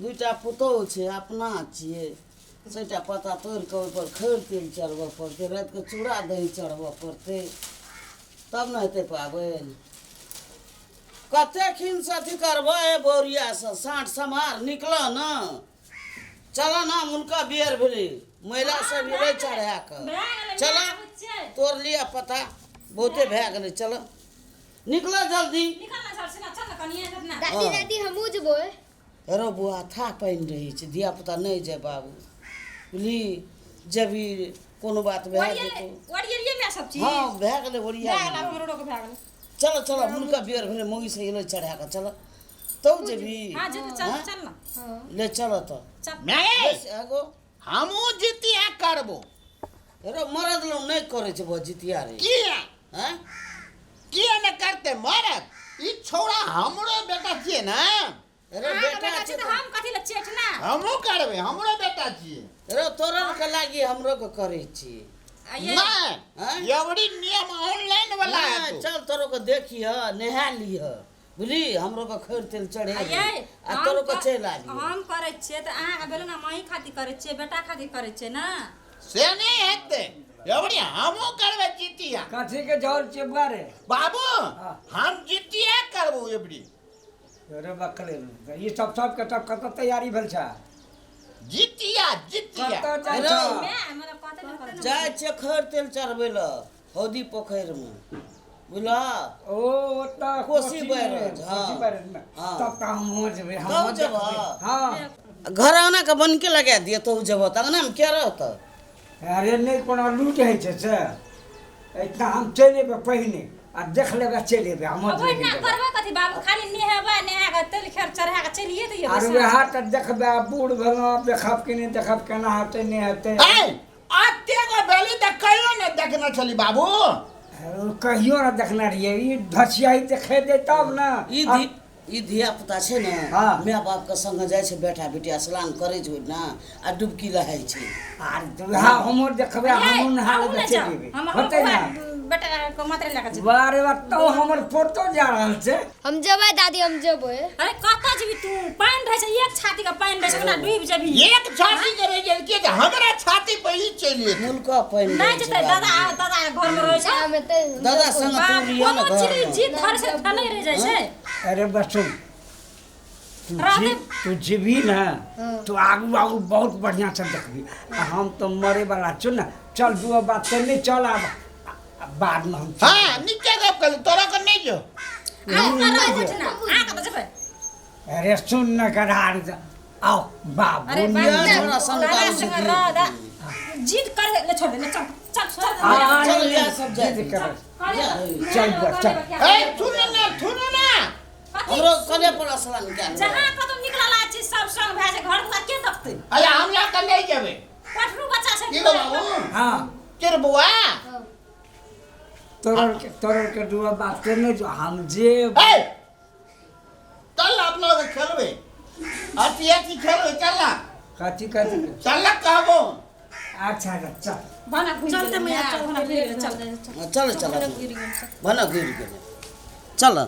दूटा पुतौह छै अपना छियै सेटा पता तोड़ि कऽ ओहिपर खैर तेल चढ़बऽ पड़तै रातिके चूड़ा दही चढ़बऽ पड़तै तब ने हेतै पाबनि कतेक खिनसँ अथी करबै बोरियासँ साँठ समार निकलऽ ने चलऽ ने हुनका बियर भेलै महिला सब भेलै चढ़ा कऽ चलऽ तोड़ लिअ पता बहुते भए गेलै चलऽ निकलऽ जल्दी दादी दादी हमहूँ जेबै रो बौआ था पानि रहै छै धियापुता नहि जाय बाबू बुझली जबी कोनो बात भए जेतौ हाँ भए गेलै ओरिया चलो चलो हुनका बियर भेलै मौगी से एलै चढ़ा कऽ चलऽ तौ जेबी ले चलऽ तऽ एगो हमहूँ जितिया करबो रो मरद लोग नहीं करे छै वो जितिया रे किया हैं किया न करते मरद ई छोड़ा हमरो बेटा छियै ना रे बेटा छै तो हम कथी ले चेठना हमहूँ करबै हमरो बेटा छियै रे तोरा के लागी हमरो के करे छी नहीं एवरी नियम ऑनलाइन वाला है तो चल तोरो के देखिए नहा लिह बुझली हमरो के खैर तेल चढ़े आ तोरो के चल आबी हम करे छियै त अहाँ के बेलो ना माई खातिर करे छियै बेटा खातिर करे छियै ना से नहीं हेते एवरी हमहूँ करबै जितिया कथी के जौर चिपका रे बाबू हम जितिया करबो एवरी अरे बकले ई सब के सब कत तैयारी भेल छै जितिया जितिया कत जाइ हेलो। छ मतलब कते न करे जाय छै खैर तेल चढ़बै ल हौदी पोखरि में बुझला ओ ओता कोसी बैराज, हाँ। कोसी बैराज में हाँ। तब त हम हो जेबै हम तब जेबह? हां घर आना के बन के लगा दिए तो जब अंगना में क्या रहत अरे नहीं कोनो लूट है छै से इतना हम चले बे पहिने आ देख लेबे चले बे हम अब ना करबे कथी बाबू खाली नेहेबे नेहा के तेल खेर चढ़ा के चलिए दिए अरे वे हाथ देखबे बूढ़ भेलो देखब कि नहीं देखब केना होते नहीं होते ए आते को बेली त कहियो न देखना चली बाबू कहियो ना देखना रहिए ई धसियाई देखे दे तब ना ई धिया पुता छै ने हाँ। माय बाप के संग जाय छै बेटा बेटी स्नान करे छै ना आ डुबकी लहाय छै आर हां हमर देखबे हम नहा लेबे चले बे हम होते ना बेटा को मात्र लेके जेबै बारे बात तो हमर फोटो जा रहल छै हम जेबै दादी हम जेबै अरे कता जेबी तू पानी रहै छै एक छाती के पानी रहै छै ना डूब जेबी एक छाती करे जे के हमरा छाती पे ही चलिए मुल्का पानि नहीं जेतै दादा दादा घर में रहै छै हमें ते दादा संग तू लिया ना घर में। जीत घर से फले रह जाय छै अरे बसु राधे तू जीबी ना तू आगू आगू बहुत बढ़िया से देखबी आ हम तो मरे वाला छु ना चल दुआ बात कर नहीं चल आ बाद में हम हां नीचे गप कर तोरा कर नहीं जो आ कता जेबै अरे सुन न गधार आओ बाबू अरे ये छोरा संग दादा काऊ संग जीती। राधा जीत कर ले छोड़ दे चल चल चल चल लिया सब जाए चल चल ए सुनो ना हमरो कने पर स्नान के जहां कदम निकलला छी सब संग भए छै घर में के देखतै अरे हम ला कर नहीं जेबे पठरू बच्चा छै की गो बाबू हां तेरे बुआ तोर के दुआ बात करने जो हम जे ए चल अपना के खेलबे अति खेलबे चल ना कथी चल कहबो अच्छा चल बना चलते मैं चल बना फिर चल चल चल बना गिर गेले चल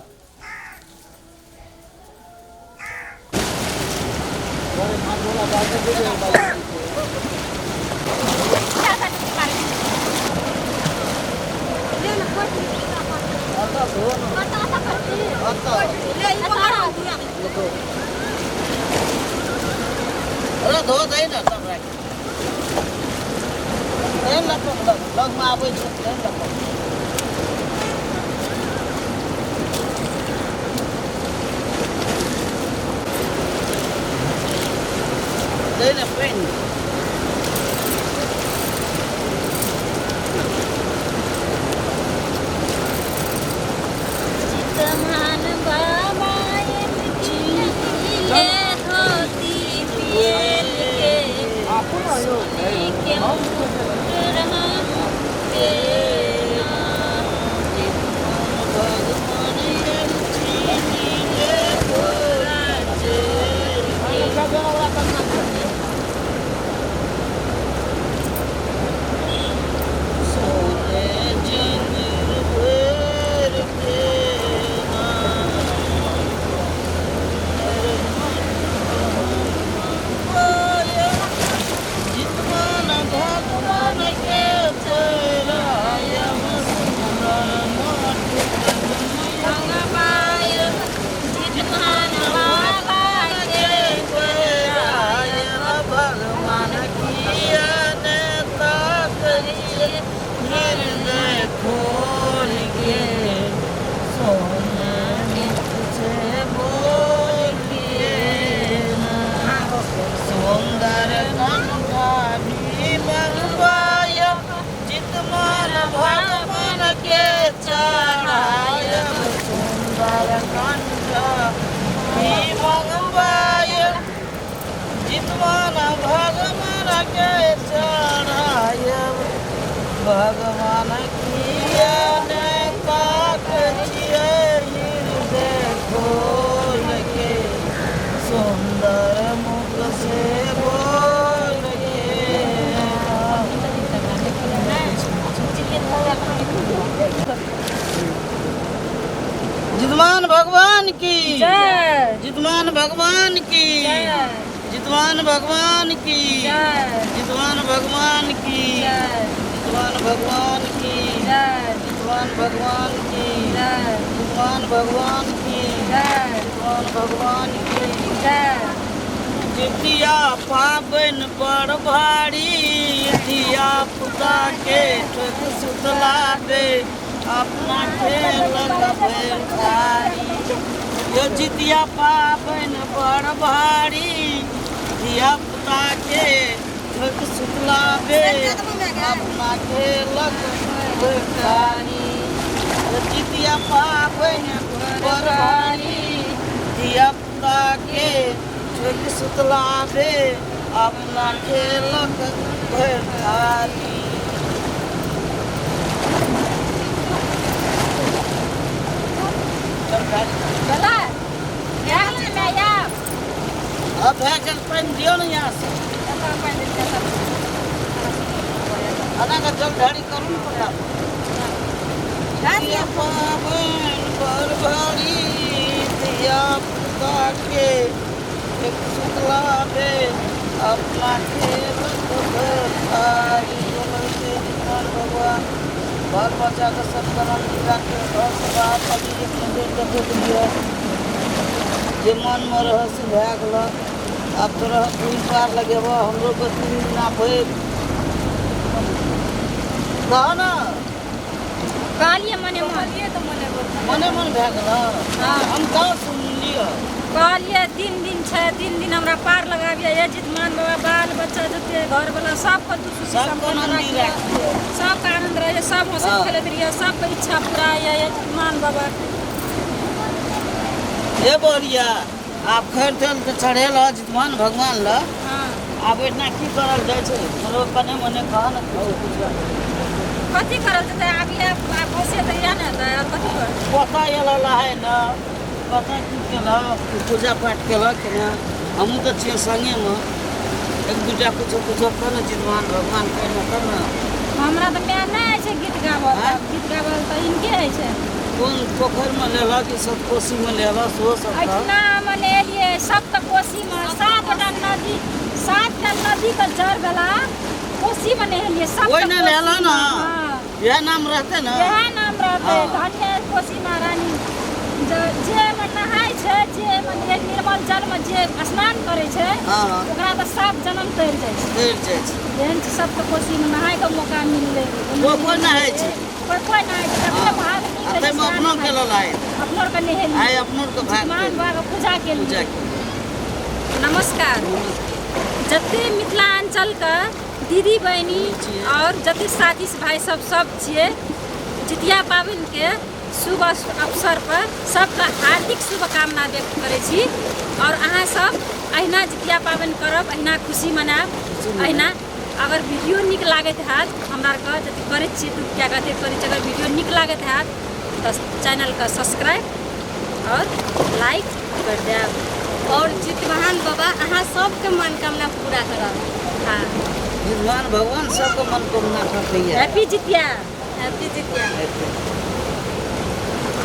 अरे धो दे ना सब राख ए लग में आबै छै दे ना पेन तमान बाबायन की ले धोती पियल के सोने के मुकुट जितवान भगवान के चढ़ायब भगवान किया ने पाक छियै हृदय खोल के सुंदर मुख से बोल जितवान भगवान की जय जितवान भगवान की जय जितवान भगवान की जय जितवान भगवान की जय जितवान भगवान की जय जितवान भगवान की जय जितवान भगवान की जय जितवान भगवान की जय जितिया पाबन बड़ भारी धिया पुता के ठोक सुतला दे अपना खेल भारी यो जितिया पाबन बड़ भारी धिया पुता के ठोक सुतला दे अपना खेलक भारी जितिया पाबन बड़ भारी धिया पुता के ठोक सुतला दे अपना खेलक भारी चला क्या हाल है यार अब है जल पानी दियो ना यहाँ से आना का जल ढाड़ी करूँ ना पड़ा दिया पावन पर भारी दिया पुता के एक सुतला दे अपना खेल भारी भगवान बाल बच्चा का सब करम निका के घर से बाहर कभी एक मंदिर के देख लिया जे मन में रह से भए गेल अब तो रह पूरी पार लगेब हमरो को 3 दिना भइल कह ना कालिए मने कालिए तो मने मन भए गेल हम कहाँ सुन लिया कालिए 3 दिन छै 3 दिन हमरा पार लगाबिए ये जितमान बाबा बाल बच्चा जते घर वाला सबके दुख सुख सबको आनंद रखिए सबका आनंद रहे सब हंसत खेलत रहिए सबके इच्छा पूरा ये जितमान बाबा ये बोलिया आप खैर तेल तो चढ़ेल जितमान भगवान ल हाँ आब इतना की करल जाए छै हमरो कने मने कह न कथी करल जते आब ये घोषे दैया ने त और कथी कर पता ये है न पता की केलक पूजा पाठ केलक न हमहूँ तो छियै संगे में एक दूटा कुछो कुछो कर न जितमान भगवान के न कर न हमरा तो प्यार नहीं है गीत गावल हाँ? गीत गावल तो इनके है छै कौन पोखर में लेलक कि सब कोसी में लेलक सेहो सब था इतना मने लिए सब तो कोसी में 7टा नदी का जड़ गला कोसी में नहेलिए सब कोई तो न कोसी लेला में, ना हाँ। यह नाम रहते न यह नाम रहते हाँ। धन्य कोसी महारानी जे में नहाय छै जे में निर्मल जल में जे स्नान करे छै हाँ ओकरा तो सब जन्म तर जाय छै तैर जाइ छै एहन छै सब तो कोसी में नहाय के मौका मिलले कोई नहाय छै कोई नहाय छै अपने भाग आ तैमे अपनो के ललाय अपनो के नहेलिए आइ अपनो के भाग मान बाबा के पूजा के पूजा लिए नमस्कार जते मिथिलांचल का दीदी बहनी और जते साथी भाई सब छिए जितिया पाबनि के शुभ अवसर पर सबका हार्दिक शुभकामना व्यक्त करै छी और अहाँ सब अहिना जितिया पाबनि करब अहिना खुशी मनाब अहिना अगर वीडियो नीक लागत हैत हमरा के जते करै छी तो क्या कहते करै छी अगर वीडियो नीक लागत हैत तो चैनल का सब्सक्राइब और लाइक कर देब और जितवाहन बाबा अहाँ सबके मनोकामना पूरा करब हाँ जितमान भगवान सबके मनोकामना करतै हैप्पी जितिया हैप्पी जितिया।